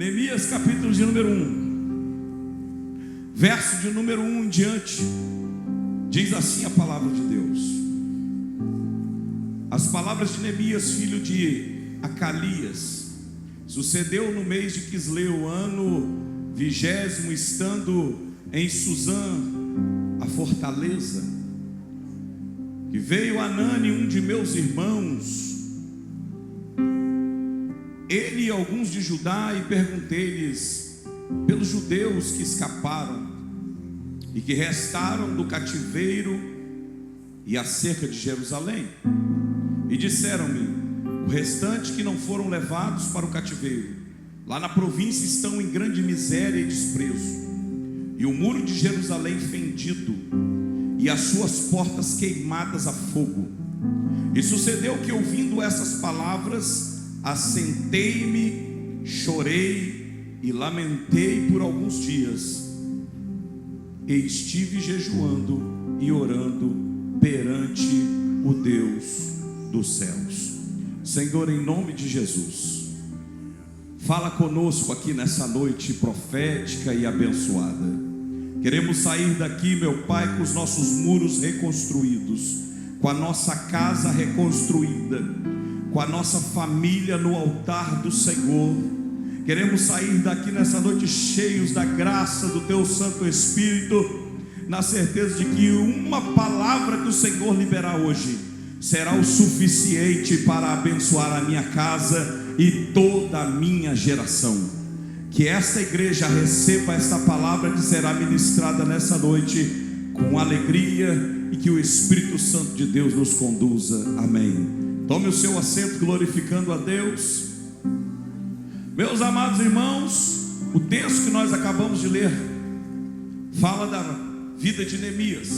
Neemias capítulo de número 1, verso de número 1 em diante, diz assim a palavra de Deus. As palavras de Neemias, filho de Acalias. Sucedeu no mês de Quisleu, ano 20º, estando em Suzã, a fortaleza, que veio Anani, um de meus irmãos, ele e alguns de Judá, e perguntei-lhes pelos judeus que escaparam e que restaram do cativeiro e acerca de Jerusalém. E disseram-me: o restante que não foram levados para o cativeiro, lá na província estão em grande miséria e desprezo, e o muro de Jerusalém fendido, e as suas portas queimadas a fogo. E sucedeu que, ouvindo essas palavras, assentei-me, chorei e lamentei por alguns dias, e estive jejuando e orando perante o Deus dos céus. Senhor, em nome de Jesus, fala conosco aqui nessa noite profética e abençoada. Queremos sair daqui, meu Pai, com os nossos muros reconstruídos, com a nossa casa reconstruída, com a nossa família no altar do Senhor. Queremos sair daqui nessa noite cheios da graça do Teu Santo Espírito, na certeza de que uma palavra que o Senhor liberar hoje será o suficiente para abençoar a minha casa e toda a minha geração. Que esta igreja receba esta palavra que será ministrada nessa noite com alegria, e que o Espírito Santo de Deus nos conduza. Amém. Tome o seu assento, glorificando a Deus. Meus amados irmãos, o texto que nós acabamos de ler fala da vida de Neemias.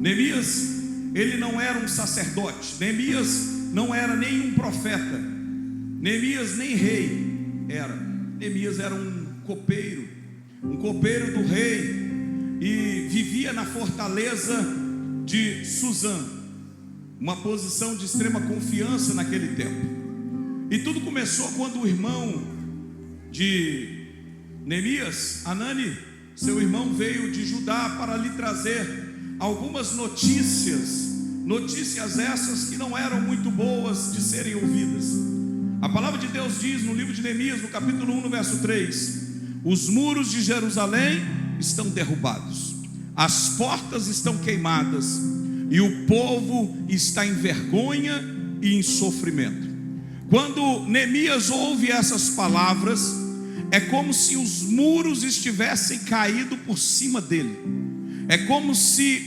Neemias, ele não era um sacerdote. Neemias não era nem um profeta. Neemias nem rei era. Neemias era um copeiro do rei, e vivia na fortaleza de Suzã, uma posição de extrema confiança naquele tempo. E tudo começou quando o irmão de Neemias, Anani, seu irmão, veio de Judá para lhe trazer algumas notícias essas que não eram muito boas de serem ouvidas. A palavra de Deus diz no livro de Neemias, no capítulo 1, no verso 3: os muros de Jerusalém estão derrubados, as portas estão queimadas, e o povo está em vergonha e em sofrimento. Quando Neemias ouve essas palavras, é como se os muros estivessem caído por cima dele. É como se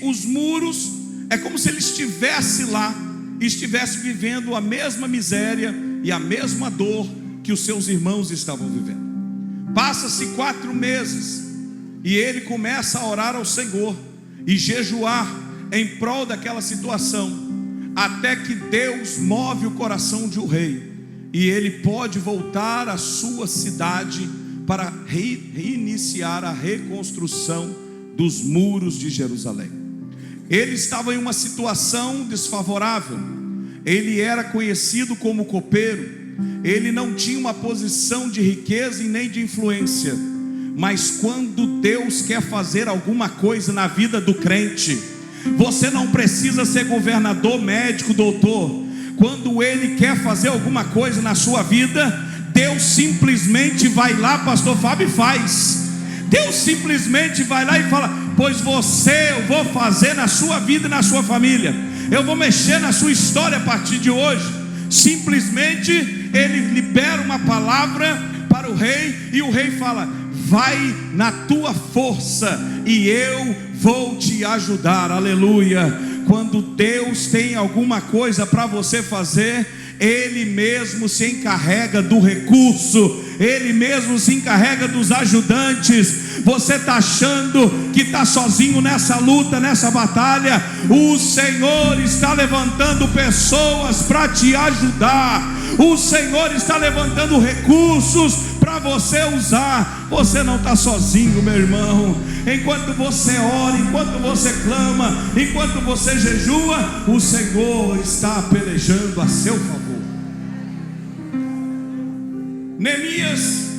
ele estivesse lá e estivesse vivendo a mesma miséria e a mesma dor que os seus irmãos estavam vivendo. Passa-se 4 meses e ele começa a orar ao Senhor e jejuar em prol daquela situação, até que Deus move o coração de um rei, e ele pode voltar à sua cidade para reiniciar a reconstrução dos muros de Jerusalém. Ele estava em uma situação desfavorável. Ele era conhecido como copeiro. Ele não tinha uma posição de riqueza e nem de influência. Mas quando Deus quer fazer alguma coisa na vida do crente, você não precisa ser governador, médico, doutor. Quando Ele quer fazer alguma coisa na sua vida, Deus simplesmente vai lá, pastor Fábio, faz. Deus simplesmente vai lá e fala: pois eu vou fazer na sua vida e na sua família. Eu vou mexer na sua história a partir de hoje. Simplesmente Ele libera uma palavra para o rei, e o rei fala: vai na tua força e eu vou te ajudar. Aleluia. Quando Deus tem alguma coisa para você fazer, Ele mesmo se encarrega do recurso, Ele mesmo se encarrega dos ajudantes. Você está achando que está sozinho nessa luta, nessa batalha? O Senhor está levantando pessoas para te ajudar. O Senhor está levantando recursos para você usar. Você não está sozinho, meu irmão. Enquanto você ora, enquanto você clama, enquanto você jejua, o Senhor está pelejando a seu favor. Neemias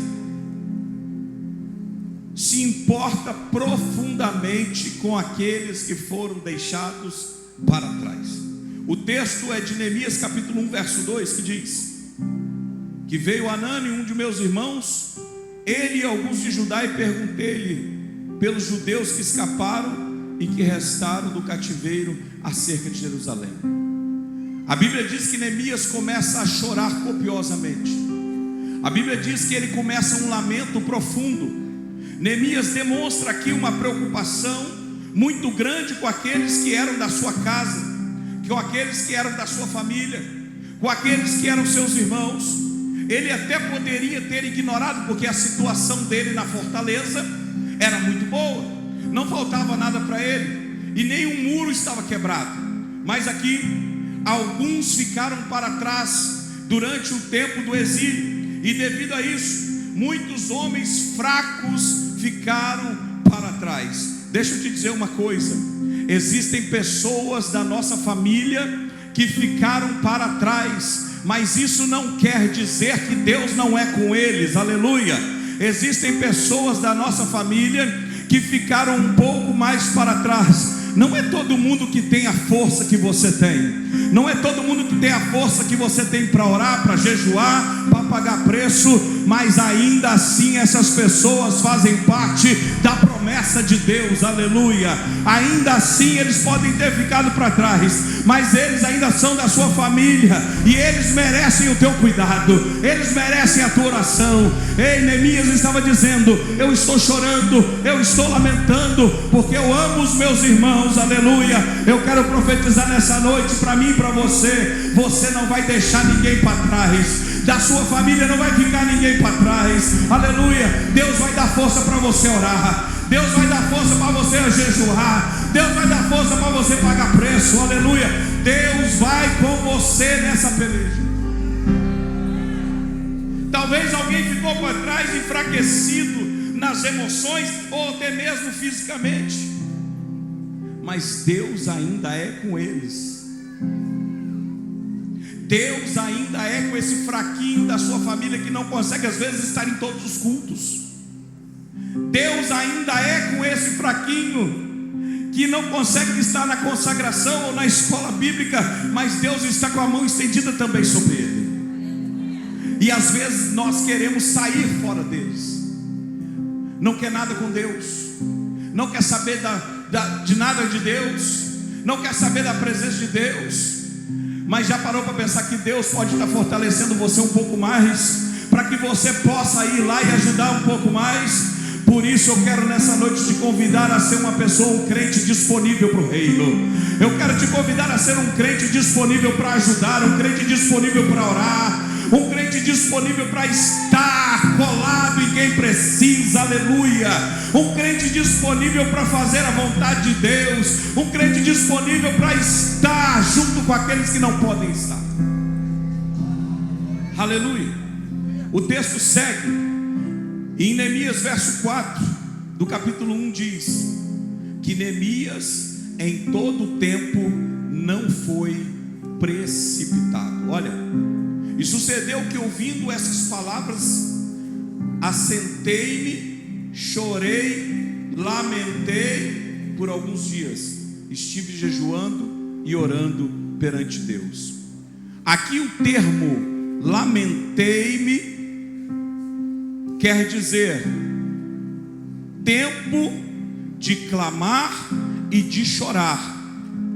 se importa profundamente com aqueles que foram deixados para trás. O texto é de Neemias capítulo 1 verso 2, que diz que veio Anani, um de meus irmãos, ele e alguns de Judá, e perguntei-lhe pelos judeus que escaparam e que restaram do cativeiro acerca de Jerusalém. A Bíblia diz que Neemias começa a chorar copiosamente. A Bíblia diz que ele começa um lamento profundo. Neemias demonstra aqui uma preocupação muito grande com aqueles que eram da sua casa, com aqueles que eram da sua família, com aqueles que eram seus irmãos. Ele até poderia ter ignorado, porque a situação dele na fortaleza era muito boa, não faltava nada para ele, e nenhum muro estava quebrado. Mas aqui, alguns ficaram para trás durante o tempo do exílio, e devido a isso, muitos homens fracos ficaram para trás. Deixa eu te dizer uma coisa: existem pessoas da nossa família que ficaram para trás, mas isso não quer dizer que Deus não é com eles, aleluia. Existem pessoas da nossa família que ficaram um pouco mais para trás. Não é todo mundo que tem a força que você tem, não é todo mundo que tem a força que você tem para orar, para jejuar, para pagar preço, mas ainda assim essas pessoas fazem parte da promessa de Deus, aleluia. Ainda assim eles podem ter ficado para trás, mas eles ainda são da sua família, e eles merecem o teu cuidado, eles merecem a tua oração. Ei, Neemias estava dizendo: eu estou chorando, eu estou lamentando, porque eu amo os meus irmãos, aleluia. Eu quero profetizar nessa noite para mim e para você: você não vai deixar ninguém para trás, da sua família não vai ficar ninguém para trás, aleluia. Deus vai dar força para você orar, Deus vai dar força para você jejuar, Deus vai dar força para você pagar preço, aleluia. Deus vai com você nessa peleja. Talvez alguém ficou para trás enfraquecido nas emoções, ou até mesmo fisicamente, mas Deus ainda é com eles. Deus ainda é com esse fraquinho da sua família que não consegue às vezes estar em todos os cultos. Deus ainda é com esse fraquinho que não consegue estar na consagração ou na escola bíblica, mas Deus está com a mão estendida também sobre ele. E às vezes nós queremos sair fora deles, não quer nada com Deus, não quer saber de nada de Deus, não quer saber da presença de Deus. Mas já parou para pensar que Deus pode estar fortalecendo você um pouco mais, para que você possa ir lá e ajudar um pouco mais? Por isso eu quero nessa noite te convidar a ser uma pessoa, um crente disponível para o reino. Eu quero te convidar a ser um crente disponível para ajudar, um crente disponível para orar, um crente disponível para estar colado em quem precisa, aleluia. Um crente disponível para fazer a vontade de Deus, um crente disponível para estar junto com aqueles que não podem estar, aleluia. O texto segue em Neemias verso 4 do capítulo 1, diz que Neemias em todo o tempo não foi precipitado. Olha, e sucedeu que, ouvindo essas palavras, assentei-me, chorei, lamentei por alguns dias, estive jejuando e orando perante Deus. Aqui o termo lamentei-me quer dizer tempo de clamar e de chorar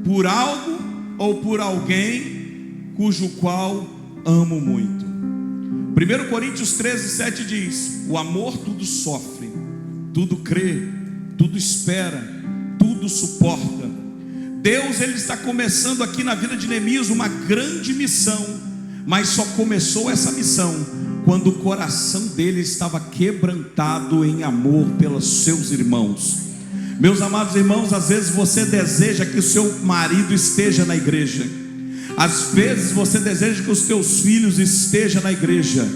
por algo ou por alguém cujo qual amo muito. 1 Coríntios 13:7 diz: o amor tudo sofre, tudo crê, tudo espera, tudo suporta. Deus, ele está começando aqui na vida de Neemias uma grande missão, mas só começou essa missão quando o coração dele estava quebrantado em amor pelos seus irmãos. Meus amados irmãos, às vezes você deseja que o seu marido esteja na igreja, às vezes você deseja que os teus filhos estejam na igreja,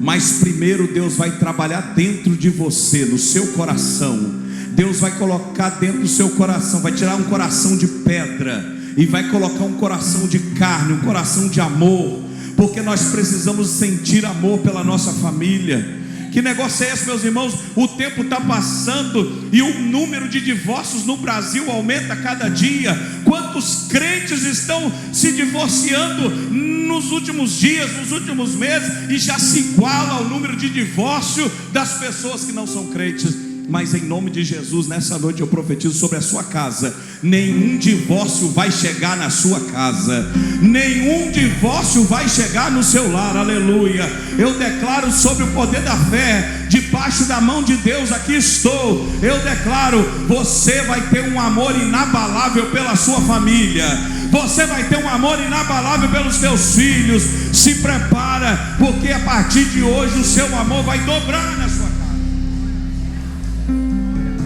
mas primeiro Deus vai trabalhar dentro de você, no seu coração. Deus vai colocar dentro do seu coração, vai tirar um coração de pedra e vai colocar um coração de carne, um coração de amor, porque nós precisamos sentir amor pela nossa família. Que negócio é esse, meus irmãos? O tempo está passando e o número de divórcios no Brasil aumenta a cada dia. Quantos crentes estão se divorciando nos últimos dias, nos últimos meses, e já se iguala ao número de divórcio das pessoas que não são crentes. Mas em nome de Jesus, nessa noite eu profetizo sobre a sua casa: nenhum divórcio vai chegar na sua casa, nenhum divórcio vai chegar no seu lar, aleluia. Eu declaro sobre o poder da fé, debaixo da mão de Deus, aqui estou. Eu declaro: você vai ter um amor inabalável pela sua família, você vai ter um amor inabalável pelos teus filhos. Se prepara, porque a partir de hoje o seu amor vai dobrar na sua casa.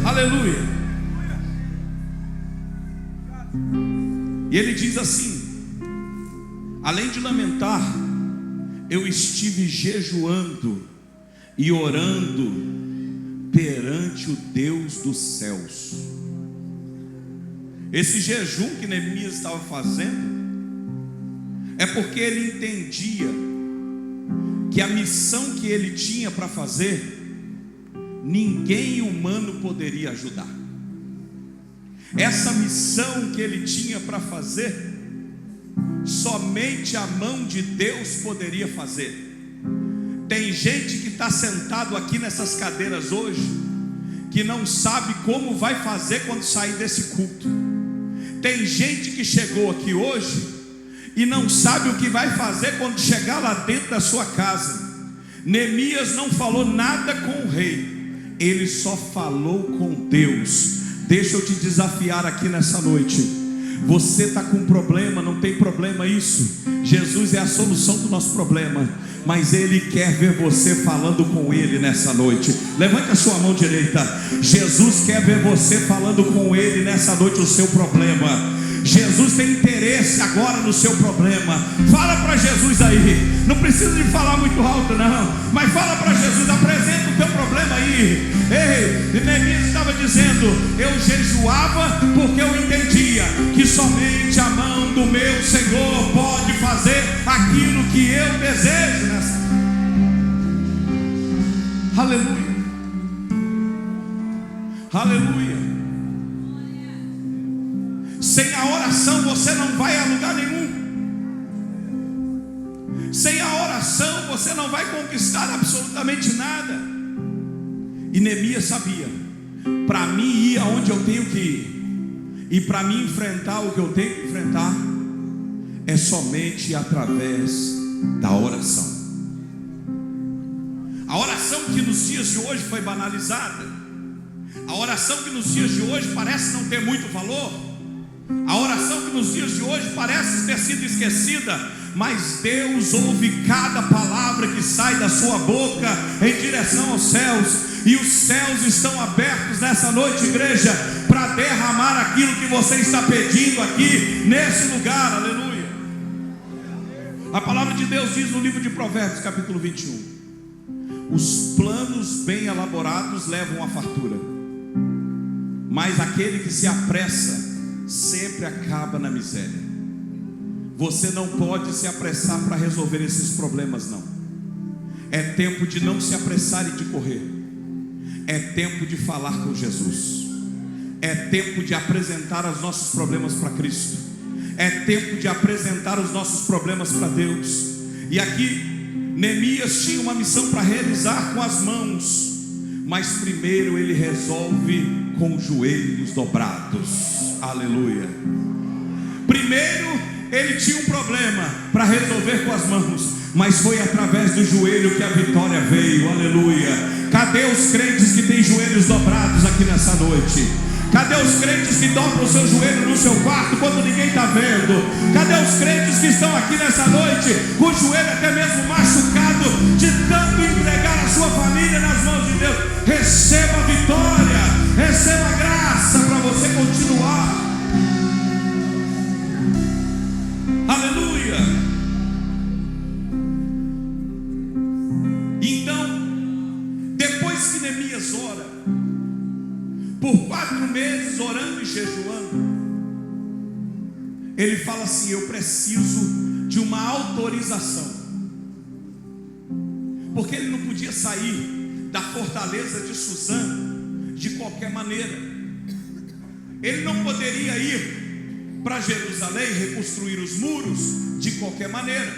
Aleluia. E ele diz assim: além de lamentar, eu estive jejuando e orando perante o Deus dos céus. Esse jejum que Neemias estava fazendo é porque ele entendia que a missão que ele tinha para fazer, ninguém humano poderia ajudar. Essa missão que ele tinha para fazer, somente a mão de Deus poderia fazer. Tem gente que está sentado aqui nessas cadeiras hoje, que não sabe como vai fazer quando sair desse culto. Tem gente que chegou aqui hoje e não sabe o que vai fazer quando chegar lá dentro da sua casa. Neemias não falou nada com o rei, ele só falou com Deus. Deixa eu te desafiar aqui nessa noite. Você está com um problema, não tem problema isso. Jesus é a solução do nosso problema, mas Ele quer ver você falando com Ele nessa noite. Levante a sua mão direita. Jesus quer ver você falando com Ele nessa noite o seu problema. Jesus tem interesse agora no seu problema. Fala para Jesus aí. Não precisa de falar muito alto não, mas fala para Jesus, apresenta o teu problema aí. Ei, Neemias estava dizendo: eu jejuava porque eu entendia que somente a mão do meu Senhor pode fazer aquilo que eu desejo nessa. Aleluia. Aleluia. Sem a oração você não vai a lugar nenhum. Sem a oração você não vai conquistar absolutamente nada. E Neemias sabia: para mim ir aonde eu tenho que ir, e para mim enfrentar o que eu tenho que enfrentar, é somente através da oração. A oração que nos dias de hoje foi banalizada, a oração que nos dias de hoje parece não ter muito valor, a oração que nos dias de hoje parece ter sido esquecida, mas Deus ouve cada palavra que sai da sua boca em direção aos céus. E os céus estão abertos nessa noite, igreja, para derramar aquilo que você está pedindo aqui nesse lugar, aleluia. A palavra de Deus diz no livro de Provérbios, capítulo 21: os planos bem elaborados levam à fartura, mas aquele que se apressa sempre acaba na miséria. Você não pode se apressar para resolver esses problemas, não. É tempo de não se apressar e de correr. É tempo de falar com Jesus. É tempo de apresentar os nossos problemas para Cristo. É tempo de apresentar os nossos problemas para Deus. E aqui Neemias tinha uma missão para realizar com as mãos, mas primeiro ele resolve com os joelhos dobrados. Aleluia. Primeiro ele tinha um problema para resolver com as mãos, mas foi através do joelho que a vitória veio. Aleluia. Cadê os crentes que têm joelhos dobrados aqui nessa noite? Cadê os crentes que dobram o seu joelho no seu quarto quando ninguém está vendo? Cadê os crentes que estão aqui nessa noite com o joelho até mesmo machucado, de tanto entregar a sua família nas mãos de Deus? Receba a vitória, receba a graça para você continuar. Aleluia. Então, depois que Neemias ora por 4 meses, orando e jejuando, ele fala assim: eu preciso de uma autorização, porque ele não podia sair fortaleza de Suzã de qualquer maneira. Ele não poderia ir para Jerusalém reconstruir os muros de qualquer maneira.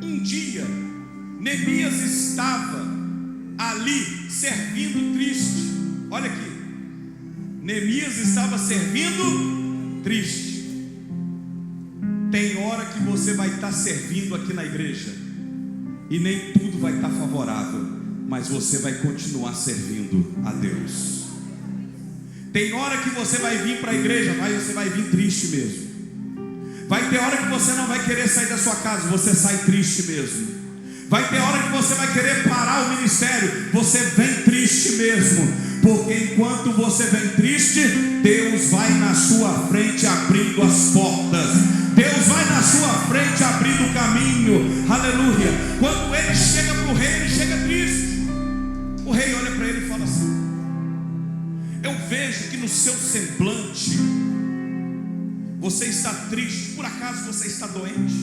Um dia, Neemias estava ali servindo triste. Olha aqui, Neemias estava servindo triste. Tem hora que você vai estar servindo aqui na igreja e nem tudo vai estar favorável, mas você vai continuar servindo a Deus. Tem hora que você vai vir para a igreja, mas você vai vir triste mesmo. Vai ter hora que você não vai querer sair da sua casa, você sai triste mesmo. Vai ter hora que você vai querer parar o ministério, você vem triste mesmo. Porque enquanto você vem triste, Deus vai na sua frente abrindo as portas. Deus vai na sua frente abrindo o caminho. Aleluia. Quando ele chega para o rei, ele chega triste. O rei olha para ele e fala assim: eu vejo que no seu semblante você está triste. Por acaso você está doente?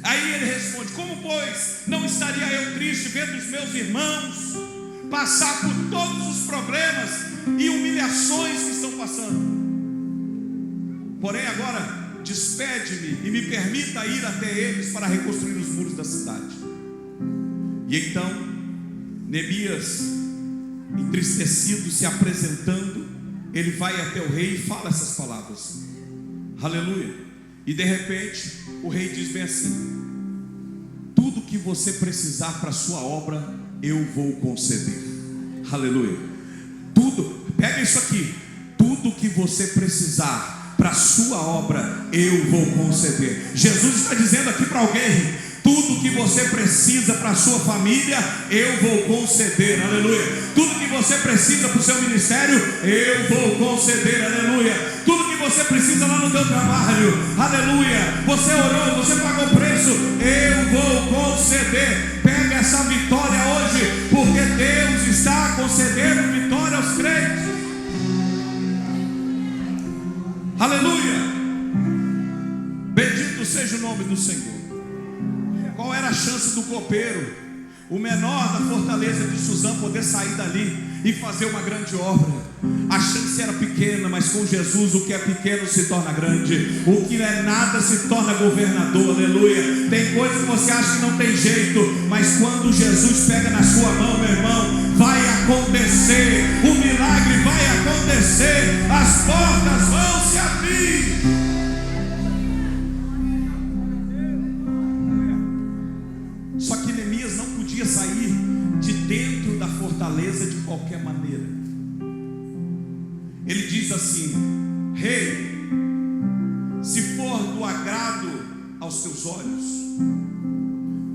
Aí ele responde: como pois não estaria eu triste vendo os meus irmãos passar por todos os problemas e humilhações que estão passando? Porém agora despede-me e me permita ir até eles para reconstruir os muros da cidade. E então Neemias, entristecido, se apresentando, ele vai até o rei e fala essas palavras. Aleluia. E de repente o rei diz bem assim: tudo que você precisar para a sua obra, eu vou conceder. Aleluia. Tudo, pega isso aqui. Tudo que você precisar para a sua obra, eu vou conceder. Jesus está dizendo aqui para alguém: tudo que você precisa para a sua família, eu vou conceder. Aleluia. Tudo que você precisa para o seu ministério, eu vou conceder. Aleluia. Tudo que você precisa lá no teu trabalho, aleluia, você orou, você pagou preço, eu vou conceder. Pega essa vitória hoje, porque Deus está concedendo vitória aos crentes. Aleluia. Bendito seja o nome do Senhor. Qual era a chance do copeiro, o menor da fortaleza de Suzã, poder sair dali e fazer uma grande obra? A chance era pequena, mas com Jesus o que é pequeno se torna grande. O que é nada se torna governador. Aleluia. Tem coisa que você acha que não tem jeito, mas quando Jesus pega na sua mão, meu irmão, vai acontecer. O milagre vai acontecer. As portas vão se abrir. Só que Neemias não podia sair de dentro da fortaleza de qualquer maneira. Ele diz assim: rei, se for do agrado aos teus olhos,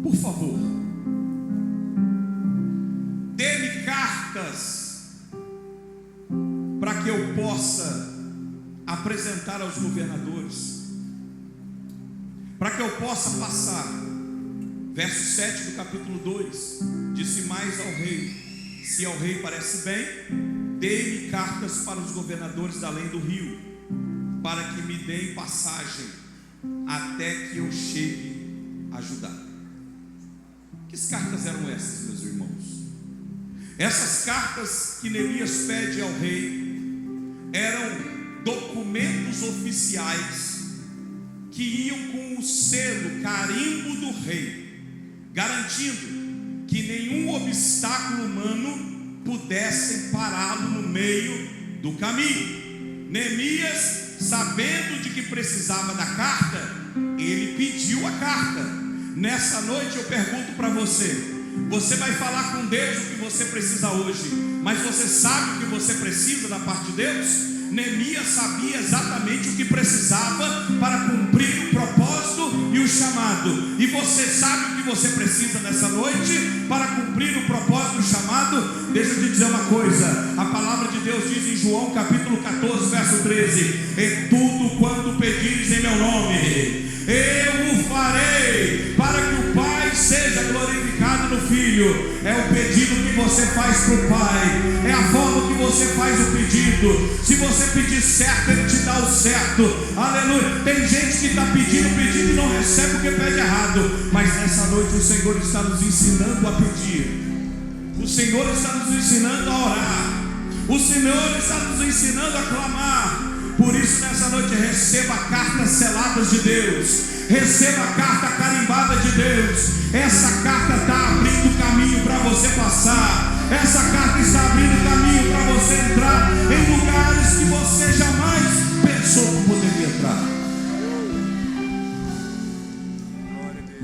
por favor, dê-me cartas para que eu possa apresentar aos governadores, para que eu possa passar. Verso 7 do capítulo 2: disse mais ao rei: se ao rei parece bem, dê-me cartas para os governadores além do rio, para que me deem passagem até que eu chegue a Judá. Que cartas eram essas, meus irmãos? Essas cartas que Neemias pede ao rei eram documentos oficiais que iam com o selo, carimbo do rei, garantindo que nenhum obstáculo humano pudesse pará-lo no meio do caminho. Neemias, sabendo de que precisava da carta, ele pediu a carta. Nessa noite eu pergunto para você: você vai falar com Deus o que você precisa hoje, mas você sabe o que você precisa da parte de Deus? Neemias sabia exatamente o que precisava para cumprir o propósito e o chamado. E você sabe o que você precisa nessa noite para cumprir o propósito e o chamado? Deixa eu te dizer uma coisa. A palavra de Deus diz em João capítulo 14 verso 13: e tudo quanto pedires em meu nome, eu o farei, para que o Pai seja glorificado no Filho. É o pedido que você faz para o Pai, é a forma que você faz o pedido. Se você pedir certo, Ele te dá o certo. Aleluia. Tem gente que está pedindo e não recebe porque pede errado, mas nessa noite o Senhor está nos ensinando a pedir. O Senhor está nos ensinando a orar. O Senhor está nos ensinando a clamar. Por isso, nessa noite, receba cartas seladas de Deus. Receba a carta carimbada de Deus. Essa carta está abrindo caminho para você passar. Essa carta está abrindo caminho para você entrar em lugares que você jamais pensou que poderia entrar.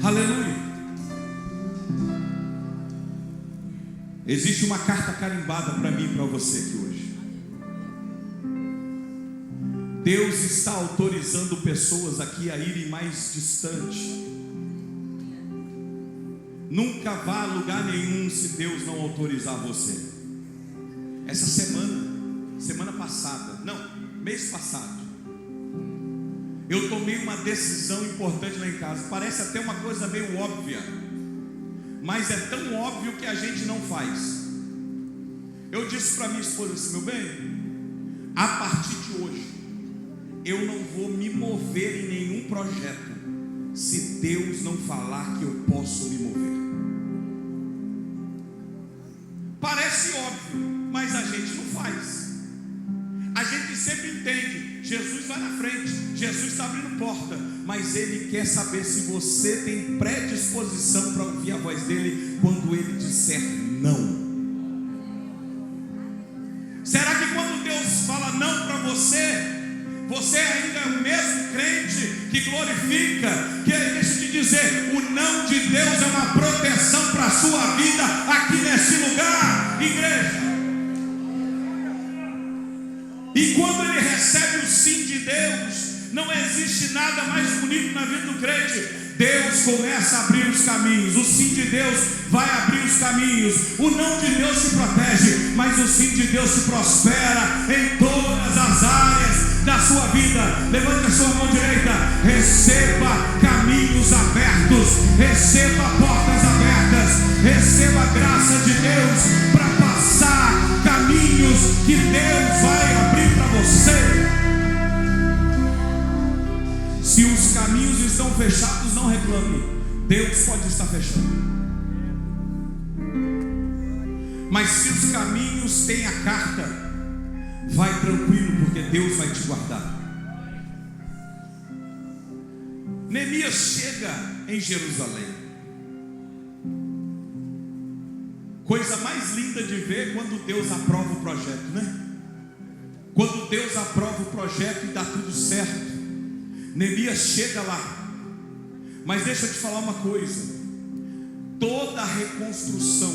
Aleluia. Existe uma carta carimbada para mim e para você aqui hoje. Deus está autorizando pessoas aqui a irem mais distante. Nunca vá a lugar nenhum se Deus não autorizar você. Essa semana passada, mês passado, eu tomei uma decisão importante lá em casa. Parece até uma coisa meio óbvia, mas é tão óbvio que a gente não faz. Eu disse para minha esposa assim: meu bem, a partir de hoje eu não vou me mover em nenhum projeto se Deus não falar que eu posso me mover. Parece óbvio, mas a gente não faz. A gente sempre entende, Jesus vai na frente, Jesus está abrindo porta, mas Ele quer saber se você tem predisposição para ouvir a voz dEle quando Ele disser não. Será que quando Deus fala não para você, você ainda é o mesmo crente que glorifica? Que deixa eu te dizer, o não de Deus é uma proteção para a sua vida aqui nesse lugar, igreja. E quando ele recebe o sim de Deus, não existe nada mais bonito na vida do crente. Deus começa a abrir os caminhos. O sim de Deus vai abrir os caminhos. O não de Deus te protege, mas o sim de Deus te prospera em todas as áreas da sua vida. Levante a sua mão direita. Receba caminhos abertos. Receba portas abertas. Receba a graça de Deus para passar caminhos que Deus vai abrir para você. Se os caminhos estão fechados, não reclame. Deus pode estar fechando. Mas se os caminhos têm a carta, vai tranquilo, porque Deus vai te guardar. Neemias chega em Jerusalém. Coisa mais linda de ver quando Deus aprova o projeto, né? Quando Deus aprova o projeto e dá tudo certo. Neemias chega lá. Mas deixa eu te falar uma coisa. Toda reconstrução,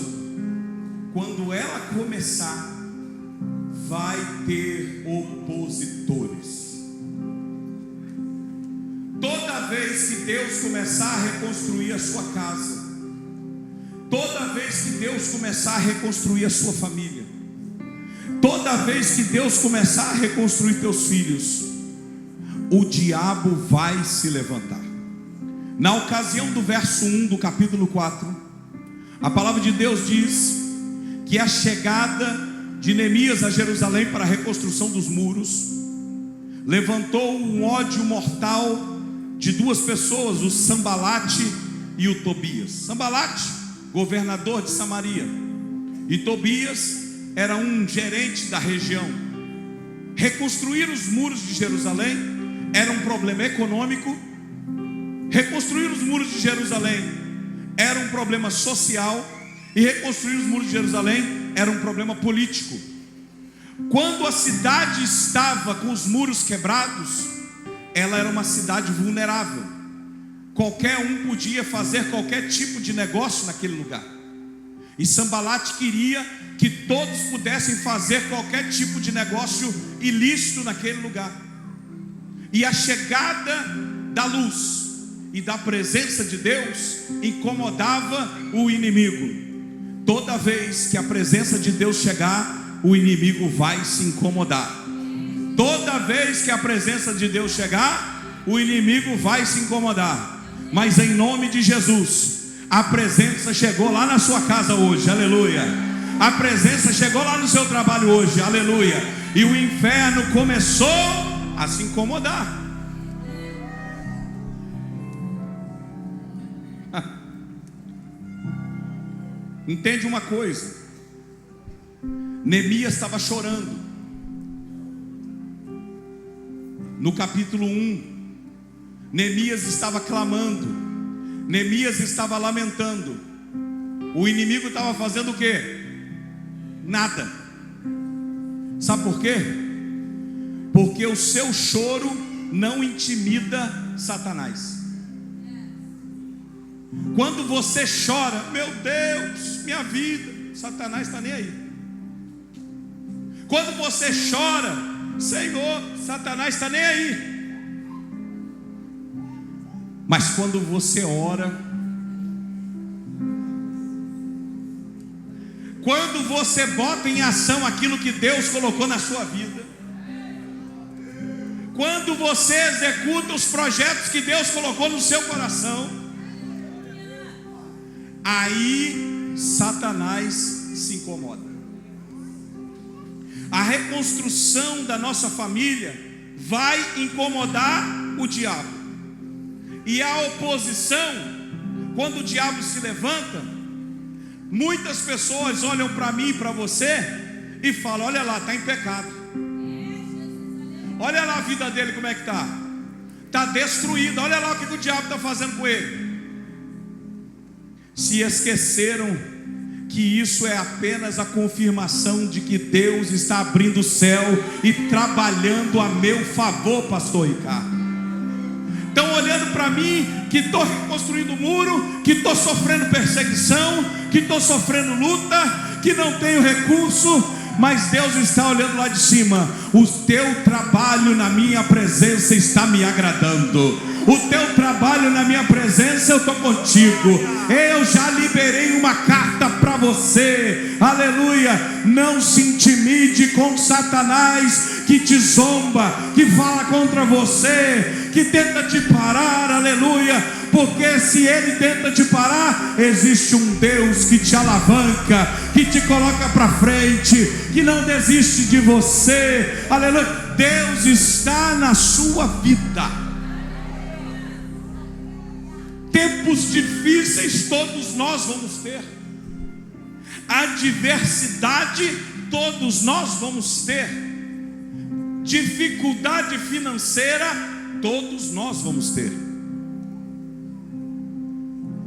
quando ela começar, vai ter opositores. Toda vez que Deus começar a reconstruir a sua casa, toda vez que Deus começar a reconstruir a sua família, toda vez que Deus começar a reconstruir teus filhos, o diabo vai se levantar. Na ocasião do verso 1 do capítulo 4, a palavra de Deus diz que a chegada de Neemias a Jerusalém para a reconstrução dos muros levantou um ódio mortal de duas pessoas, o Sambalate e o Tobias. Sambalate, governador de Samaria, e Tobias era um gerente da região. Reconstruir os muros de Jerusalém era um problema econômico. Reconstruir os muros de Jerusalém era um problema social. E reconstruir os muros de Jerusalém era um problema político. Quando a cidade estava com os muros quebrados, ela era uma cidade vulnerável. Qualquer um podia fazer qualquer tipo de negócio naquele lugar. E Sambalate queria que todos pudessem fazer qualquer tipo de negócio ilícito naquele lugar. E a chegada da luz e da presença de Deus incomodava o inimigo. Toda vez que a presença de Deus chegar, o inimigo vai se incomodar. Toda vez que a presença de Deus chegar, o inimigo vai se incomodar. Mas em nome de Jesus, a presença chegou lá na sua casa hoje, aleluia. A presença chegou lá no seu trabalho hoje, aleluia. E o inferno começou a se incomodar. Entende uma coisa: Neemias estava chorando. No capítulo 1, Neemias estava clamando, Neemias estava lamentando. O inimigo estava fazendo o quê? Nada. Sabe por quê? Porque o seu choro não intimida Satanás. Quando você chora, meu Deus, minha vida, Satanás está nem aí. Quando você chora, Senhor, Satanás está nem aí. Mas quando você ora, quando você bota em ação aquilo que Deus colocou na sua vida, quando você executa os projetos que Deus colocou no seu coração, aí Satanás se incomoda. A reconstrução da nossa família vai incomodar o diabo. E a oposição, quando o diabo se levanta, muitas pessoas olham para mim e para você e falam: olha lá, está em pecado. Olha lá a vida dele como é que está. Está destruída. Olha lá o que o diabo está fazendo com ele. Se esqueceram que isso é apenas a confirmação de que Deus está abrindo o céu e trabalhando a meu favor, pastor Ricardo. Estão olhando para mim, que estou reconstruindo o muro, que estou sofrendo perseguição, que estou sofrendo luta, que não tenho recurso, mas Deus está olhando lá de cima. O teu trabalho na minha presença está me agradando. O teu trabalho na minha presença, eu estou contigo. Eu já liberei uma carta para você. Aleluia. Não se intimide com Satanás, que te zomba, que fala contra você, que tenta te parar. Aleluia. Porque se ele tenta te parar, existe um Deus que te alavanca, que te coloca para frente, que não desiste de você. Aleluia. Deus está na sua vida. Tempos difíceis todos nós vamos ter. Adversidade todos nós vamos ter. Dificuldade financeira todos nós vamos ter.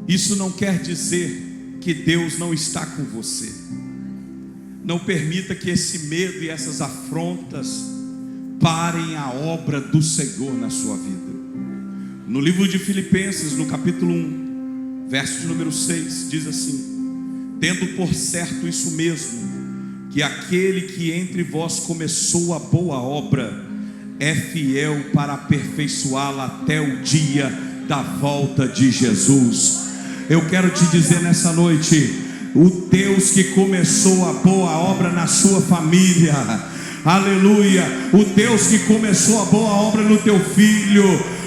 Isso não quer dizer que Deus não está com você. Não permita que esse medo e essas afrontas parem a obra do Senhor na sua vida. No livro de Filipenses, no capítulo 1, verso de número 6, diz assim: tendo por certo isso mesmo, que aquele que entre vós começou a boa obra é fiel para aperfeiçoá-la até o dia da volta de Jesus. Eu quero te dizer nessa noite: o Deus que começou a boa obra na sua família, aleluia, o Deus que começou a boa obra no teu filho,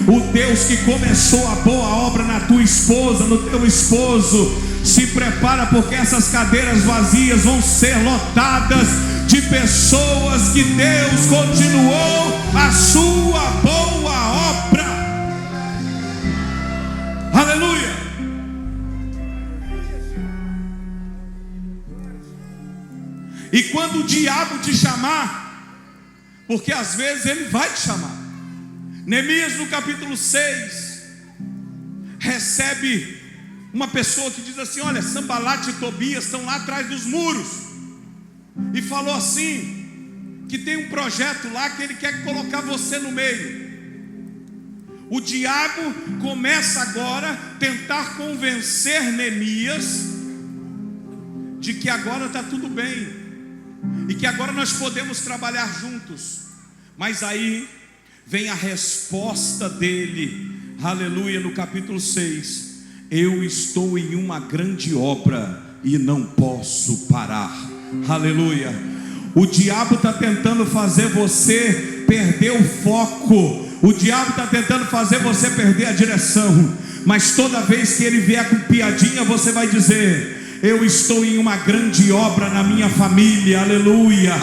o Deus que começou a boa obra na tua esposa, no teu esposo, se prepara, porque essas cadeiras vazias vão ser lotadas de pessoas que Deus continuou a sua boa obra. Aleluia. E quando o diabo te chamar, porque às vezes ele vai te chamar. Neemias, no capítulo 6, recebe uma pessoa que diz assim: olha, Sanbalate e Tobias estão lá atrás dos muros, e falou assim, que tem um projeto lá que ele quer colocar você no meio. O diabo começa agora a tentar convencer Neemias de que agora está tudo bem, e que agora nós podemos trabalhar juntos. Mas aí vem a resposta dele, aleluia, no capítulo 6: eu estou em uma grande obra e não posso parar. Aleluia. O diabo está tentando fazer você perder o foco, o diabo está tentando fazer você perder a direção, mas toda vez que ele vier com piadinha, você vai dizer: eu estou em uma grande obra na minha família, aleluia,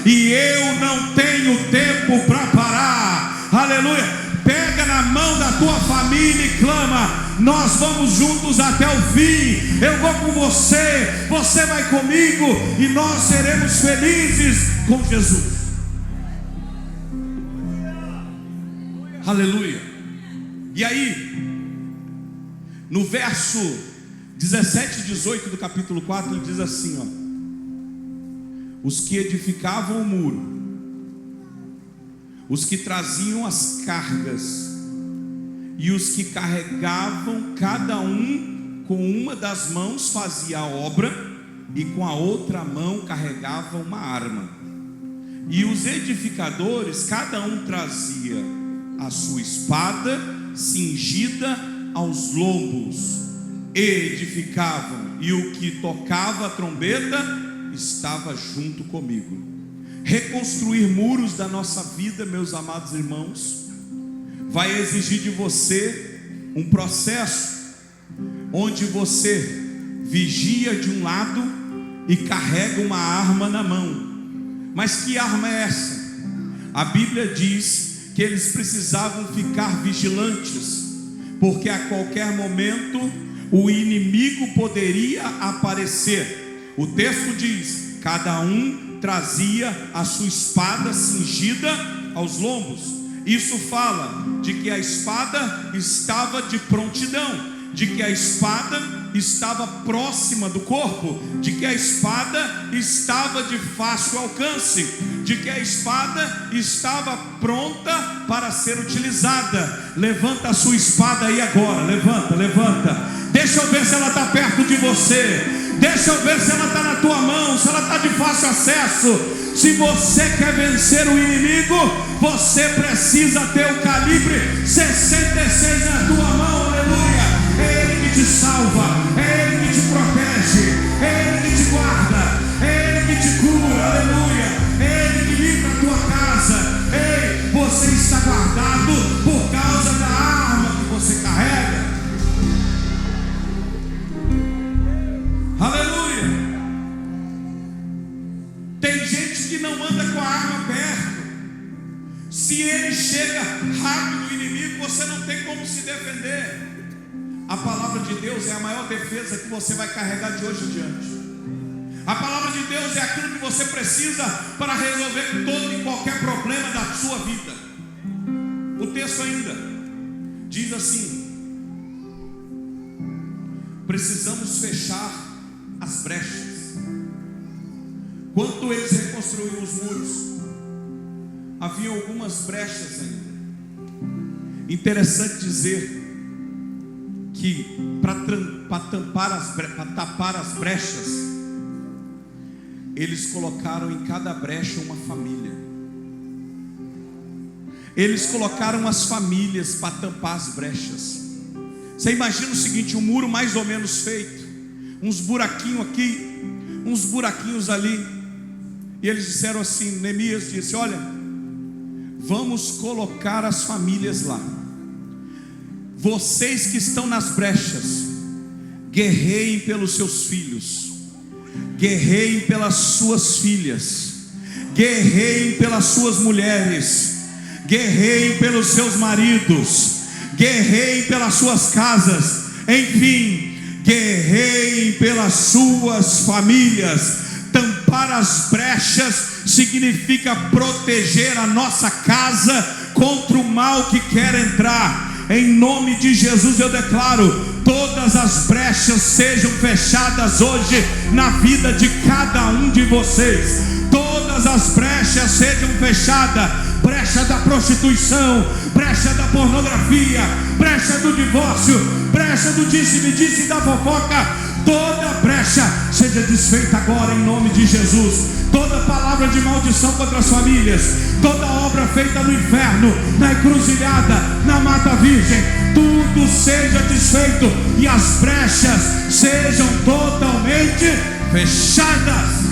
e eu não tenho tempo para parar. Aleluia. Pega na mão da tua família e clama: nós vamos juntos até o fim. Eu vou com você, você vai comigo, e nós seremos felizes com Jesus. Aleluia. E aí, no verso 17 e 18 do capítulo 4, ele diz assim, ó: os que edificavam o muro, os que traziam as cargas, e os que carregavam, cada um com uma das mãos fazia a obra, e com a outra mão carregava uma arma. E os edificadores, cada um trazia a sua espada cingida aos lombos, e edificavam, e o que tocava a trombeta estava junto comigo. Reconstruir muros da nossa vida, meus amados irmãos, vai exigir de você um processo onde você vigia de um lado e carrega uma arma na mão. Mas que arma é essa? A Bíblia diz que eles precisavam ficar vigilantes, porque a qualquer momento o inimigo poderia aparecer. O texto diz: cada um trazia a sua espada cingida aos lombos. Isso fala de que a espada estava de prontidão, de que a espada estava próxima do corpo, de que a espada estava de fácil alcance, de que a espada estava pronta para ser utilizada. Levanta a sua espada aí agora, levanta. Deixa eu ver se ela está perto de você. Deixa eu ver se ela está na tua mão, se ela está de fácil acesso. Se você quer vencer o inimigo, você precisa ter o calibre 66 na tua mão, aleluia. É Ele que te salva, é Ele que te protege, é Ele que te guarda, é Ele que te cura, aleluia. É Ele que livra a tua casa. Ei, você está guardado por causa da arma que você carrega. Aleluia. Tem gente que não anda com a arma perto. Se ele chega rápido, o inimigo, você não tem como se defender. A palavra de Deus é a maior defesa que você vai carregar de hoje em diante. A palavra de Deus é aquilo que você precisa para resolver todo e qualquer problema da sua vida. O texto ainda diz assim: precisamos fechar as brechas. Quando eles reconstruíram os muros, havia algumas brechas ainda. Interessante dizer que para tapar as brechas, eles colocaram em cada brecha uma família. Eles colocaram as famílias para tampar as brechas. Você imagina o seguinte: um muro mais ou menos feito, uns buraquinhos aqui, uns buraquinhos ali. E eles disseram assim, Neemias disse: olha, vamos colocar as famílias lá. Vocês que estão nas brechas, guerreiem pelos seus filhos, guerreiem pelas suas filhas, guerreiem pelas suas mulheres, guerreiem pelos seus maridos, guerreiem pelas suas casas, enfim, guerreiem pelas suas famílias. Tampar as brechas significa proteger a nossa casa contra o mal que quer entrar. Em nome de Jesus eu declaro: todas as brechas sejam fechadas hoje na vida de cada um de vocês. Todas as brechas sejam fechadas. Brecha da prostituição, brecha da pornografia, brecha do divórcio, brecha do disse-me-disse e da fofoca. Toda brecha seja desfeita agora em nome de Jesus. Toda palavra de maldição contra as famílias, toda obra feita no inferno, na encruzilhada, na mata virgem, tudo seja desfeito e as brechas sejam totalmente fechadas.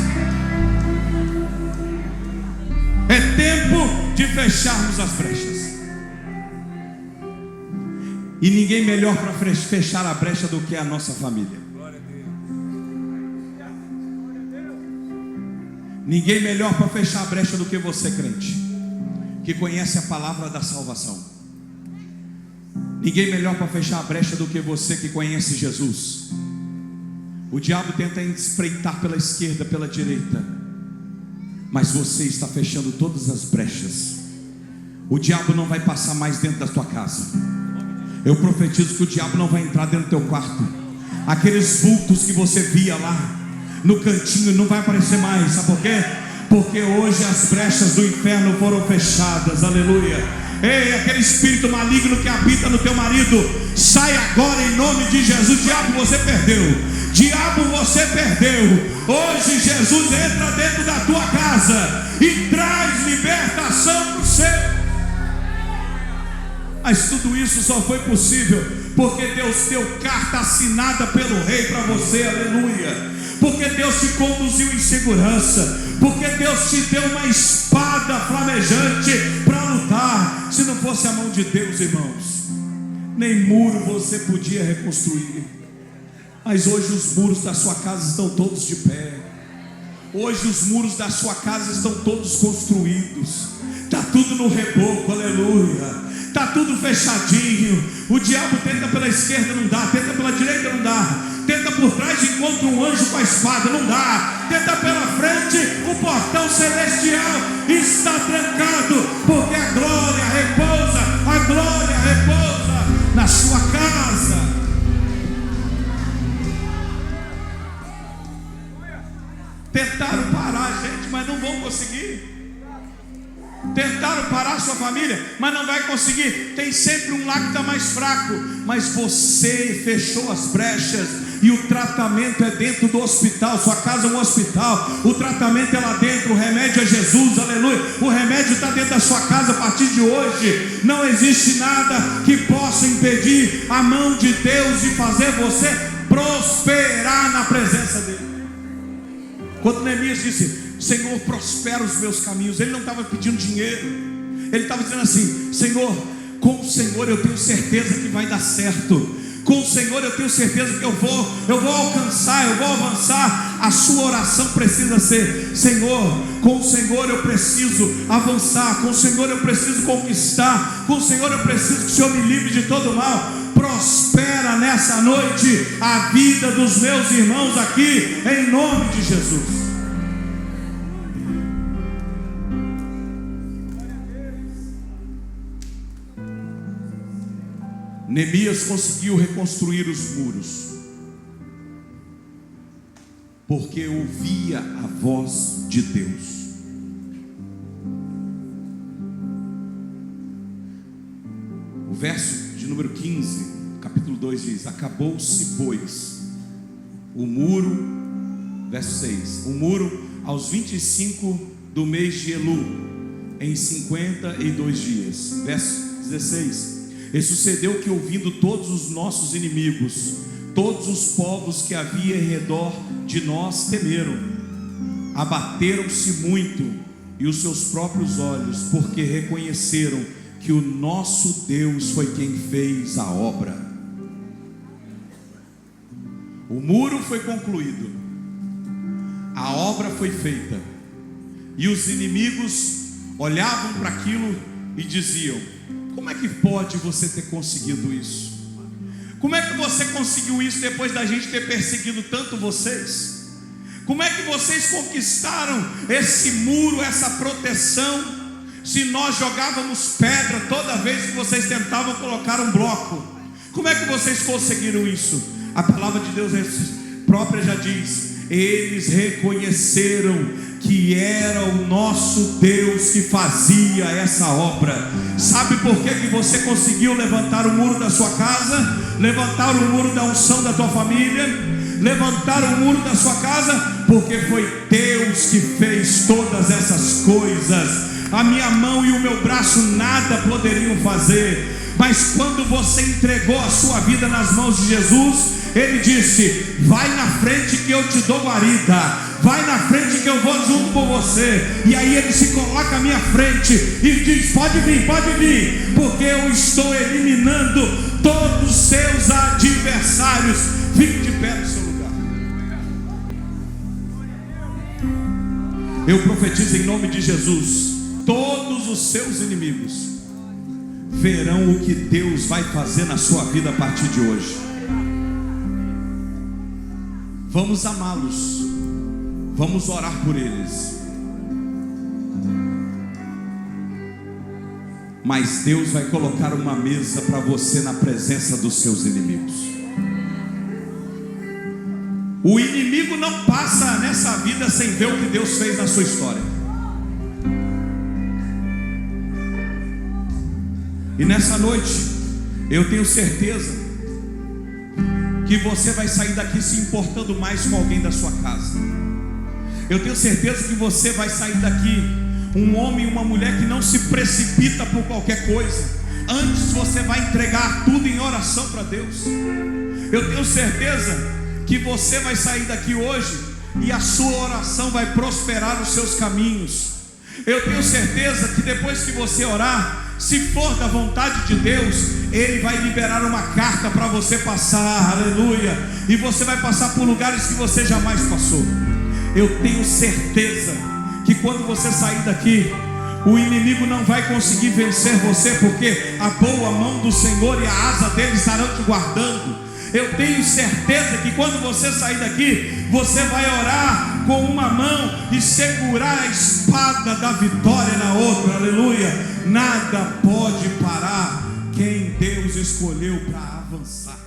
É tempo de fecharmos as brechas. E ninguém melhor para fechar a brecha do que a nossa família. Ninguém melhor para fechar a brecha do que você, crente, que conhece a palavra da salvação. Ninguém melhor para fechar a brecha do que você que conhece Jesus. O diabo tenta espreitar pela esquerda, pela direita, mas você está fechando todas as brechas. O diabo não vai passar mais dentro da tua casa. Eu profetizo que o diabo não vai entrar dentro do teu quarto. Aqueles vultos que você via lá no cantinho não vai aparecer mais. Sabe por quê? Porque hoje as brechas do inferno foram fechadas. Aleluia. Ei, aquele espírito maligno que habita no teu marido, sai agora em nome de Jesus. Diabo, você perdeu. Diabo, você perdeu. Hoje Jesus entra dentro da tua casa e traz libertação para o seu. Mas tudo isso só foi possível porque Deus deu carta assinada pelo rei para você. Aleluia. Porque Deus te conduziu em segurança, porque Deus te deu uma espada flamejante para lutar. Se não fosse a mão de Deus, irmãos, nem muro você podia reconstruir. Mas hoje os muros da sua casa estão todos de pé. Hoje os muros da sua casa estão todos construídos. Está tudo no reboco, aleluia. Está tudo fechadinho. O diabo tenta pela esquerda, não dá. Tenta pela direita, não dá. Tenta por trás, encontra um anjo com a espada, não dá. Tenta pela frente, o portão celestial está trancado, porque a glória repousa na sua casa. Tentaram parar, gente, mas não vão conseguir. Tentaram parar a sua família, mas não vai conseguir. Tem sempre um lá que está mais fraco. Mas você fechou as brechas. E o tratamento é dentro do hospital. Sua casa é um hospital. O tratamento é lá dentro. O remédio é Jesus, aleluia. O remédio está dentro da sua casa a partir de hoje. Não existe nada que possa impedir a mão de Deus de fazer você prosperar na presença dele. Quando Neemias disse: Senhor, prospera os meus caminhos, ele não estava pedindo dinheiro. Ele estava dizendo assim: Senhor, com o Senhor eu tenho certeza que vai dar certo. Com o Senhor eu tenho certeza que eu vou alcançar, eu vou avançar. A sua oração precisa ser: Senhor, com o Senhor eu preciso avançar. Com o Senhor eu preciso conquistar. Com o Senhor eu preciso que o Senhor me livre de todo mal. Prospera nessa noite a vida dos meus irmãos aqui, em nome de Jesus. Neemias conseguiu reconstruir os muros porque ouvia a voz de Deus. O verso de número 15, capítulo 2 diz: acabou-se, pois, o muro, verso 6, o muro aos 25 do mês de Elu, em 52 dias. Verso 16: e sucedeu que, ouvindo todos os nossos inimigos, todos os povos que havia em redor de nós temeram, abateram-se muito, e os seus próprios olhos, porque reconheceram que o nosso Deus foi quem fez a obra. O muro foi concluído, a obra foi feita, e os inimigos olhavam para aquilo e diziam: como é que pode você ter conseguido isso? Como é que você conseguiu isso depois da gente ter perseguido tanto vocês? Como é que vocês conquistaram esse muro, essa proteção, se nós jogávamos pedra toda vez que vocês tentavam colocar um bloco? Como é que vocês conseguiram isso? A palavra de Deus própria já diz: eles reconheceram que era o nosso Deus que fazia essa obra. Sabe por que você conseguiu levantar o muro da sua casa, levantar o muro da unção da tua família, levantar o muro da sua casa? Porque foi Deus que fez todas essas coisas. A minha mão e o meu braço nada poderiam fazer. Mas quando você entregou a sua vida nas mãos de Jesus, Ele disse: vai na frente que eu te dou guarida, vai na frente que eu vou junto com você. E aí Ele se coloca à minha frente e diz: pode vir, porque eu estou eliminando todos os seus adversários. Fique de pé no seu lugar. Eu profetizo em nome de Jesus: todos os seus inimigos verão o que Deus vai fazer na sua vida a partir de hoje. Vamos amá-los, vamos orar por eles, mas Deus vai colocar uma mesa para você na presença dos seus inimigos. O inimigo não passa nessa vida sem ver o que Deus fez na sua história. E nessa noite, eu tenho certeza que você vai sair daqui se importando mais com alguém da sua casa. Eu tenho certeza que você vai sair daqui um homem e uma mulher que não se precipita por qualquer coisa. Antes você vai entregar tudo em oração para Deus. Eu tenho certeza que você vai sair daqui hoje e a sua oração vai prosperar os seus caminhos. Eu tenho certeza que depois que você orar, se for da vontade de Deus, Ele vai liberar uma carta para você passar, aleluia, e você vai passar por lugares que você jamais passou. Eu tenho certeza que quando você sair daqui, o inimigo não vai conseguir vencer você, porque a boa mão do Senhor e a asa dele estarão te guardando. Eu tenho certeza que quando você sair daqui, você vai orar com uma mão e segurar a espada da vitória na outra, aleluia. Nada pode parar quem Deus escolheu para avançar.